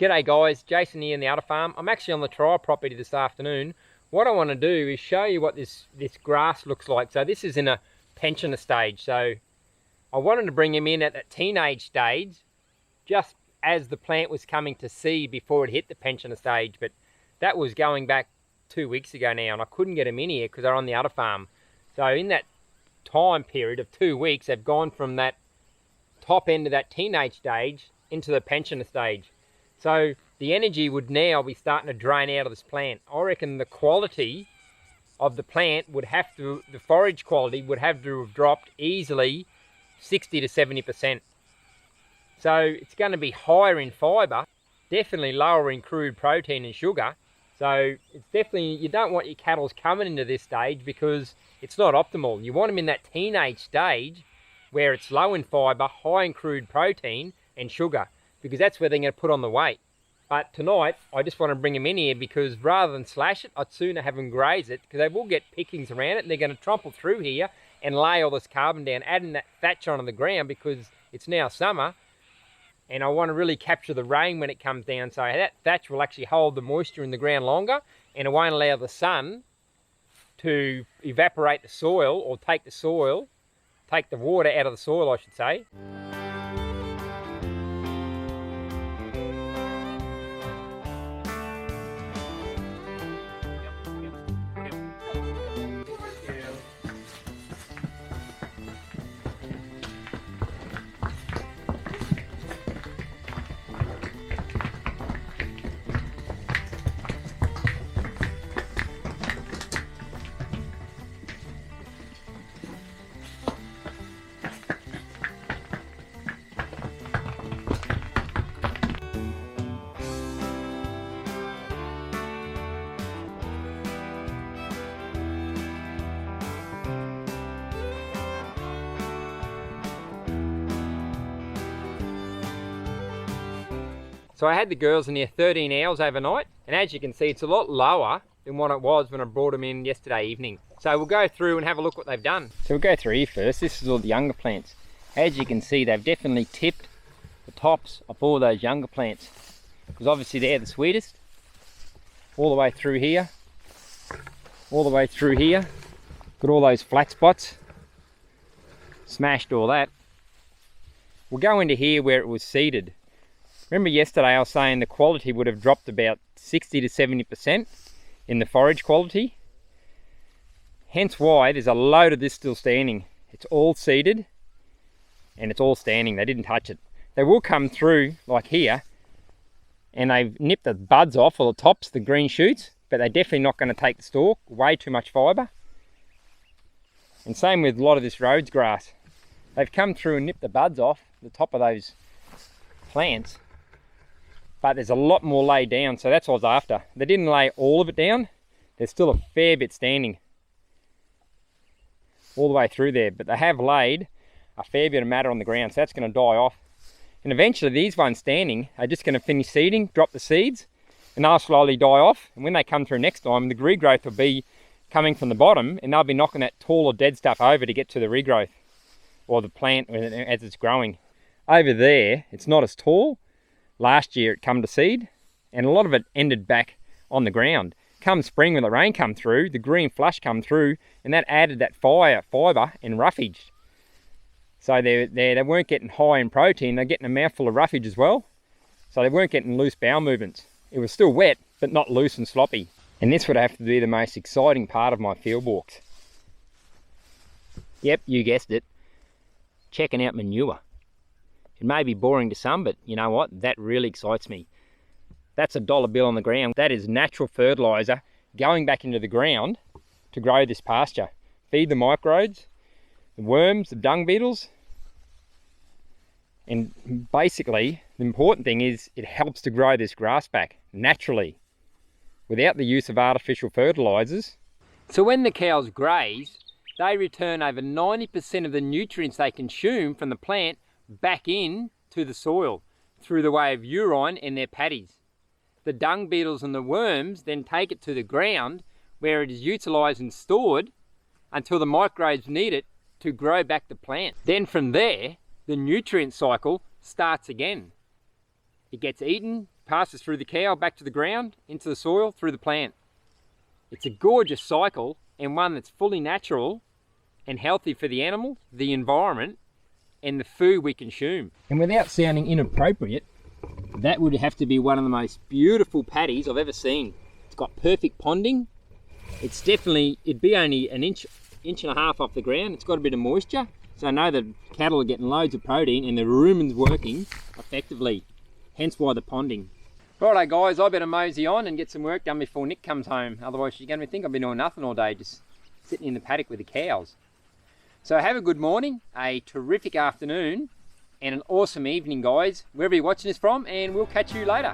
G'day guys, Jason here in the Udder Farm. I'm actually on the trial property this afternoon. What I want to do is show you what this grass looks like. So this is in a pensioner stage. So I wanted to bring him in at that teenage stage, just as the plant was coming to seed before it hit the pensioner stage. But that was going back 2 weeks ago now, and I couldn't get him in here because they're on the Udder Farm. So in that time period of 2 weeks, they've gone from that top end of that teenage stage into the pensioner stage. So the energy would now be starting to drain out of this plant. I reckon the quality of the plant would have to, the forage quality would have to have dropped easily 60 to 70%. So it's going to be higher in fibre, definitely lower in crude protein and sugar. So it's definitely, you don't want your cattle coming into this stage because it's not optimal. You want them in that teenage stage where it's low in fibre, high in crude protein and sugar, because that's where they're going to put on the weight. But tonight, I just want to bring them in here because rather than slash it, I'd sooner have them graze it, because they will get pickings around it and they're going to trample through here and lay all this carbon down, adding that thatch onto the ground because it's now summer. And I want to really capture the rain when it comes down, so that thatch will actually hold the moisture in the ground longer and it won't allow the sun to evaporate the soil or take the water out of the soil, I should say. So I had the girls in here 13 hours overnight, and as you can see, it's a lot lower than what it was when I brought them in yesterday evening. So we'll go through and have a look what they've done. So we'll go through here first. This is all the younger plants. As you can see, they've definitely tipped the tops of all those younger plants, because obviously they're the sweetest. All the way through here, all the way through here. Got all those flat spots. Smashed all that. We'll go into here where it was seeded. Remember yesterday I was saying the quality would have dropped about 60 to 70% in the forage quality. Hence why there's a load of this still standing. It's all seeded and it's all standing. They didn't touch it. They will come through like here and they've nipped the buds off, or the tops, the green shoots, but they're definitely not going to take the stalk. Way too much fibre. And same with a lot of this Rhodes grass. They've come through and nipped the buds off the top of those plants. But there's a lot more laid down, so that's what I was after. They didn't lay all of it down. There's still a fair bit standing all the way through there, but they have laid a fair bit of matter on the ground, so that's going to die off. And eventually these ones standing are just going to finish seeding, drop the seeds, and they'll slowly die off. And when they come through next time, the regrowth will be coming from the bottom, and they'll be knocking that taller dead stuff over to get to the regrowth, or the plant as it's growing. Over there, it's not as tall. Last year it come to seed, and a lot of it ended back on the ground. Come spring, when the rain come through, the green flush come through, and that added that fibre and roughage. So they weren't getting high in protein, they're getting a mouthful of roughage as well. So they weren't getting loose bowel movements. It was still wet, but not loose and sloppy. And this would have to be the most exciting part of my field walks. Yep, you guessed it. Checking out manure. It may be boring to some, but you know what? That really excites me. That's $1 bill on the ground. That is natural fertiliser going back into the ground to grow this pasture. Feed the microbes, the worms, the dung beetles. And basically, the important thing is it helps to grow this grass back naturally without the use of artificial fertilisers. So when the cows graze, they return over 90% of the nutrients they consume from the plant back in to the soil through the way of urine in their paddies. The dung beetles and the worms then take it to the ground where it is utilised and stored until the microbes need it to grow back the plant. Then from there, the nutrient cycle starts again. It gets eaten, passes through the cow, back to the ground, into the soil, through the plant. It's a gorgeous cycle, and one that's fully natural and healthy for the animal, the environment, and the food we consume. And without sounding inappropriate, that would have to be one of the most beautiful paddies I've ever seen. It's got perfect ponding. It's definitely, it'd be only an inch and a half off the ground. It's got a bit of moisture, so I know the cattle are getting loads of protein and the rumen's working effectively, hence why the ponding. Righto guys, I better mosey on and get some work done before Nick comes home. Otherwise she's going to think I've been doing nothing all day, just sitting in the paddock with the cows. So have a good morning, a terrific afternoon, and an awesome evening guys, wherever you're watching this from, and we'll catch you later.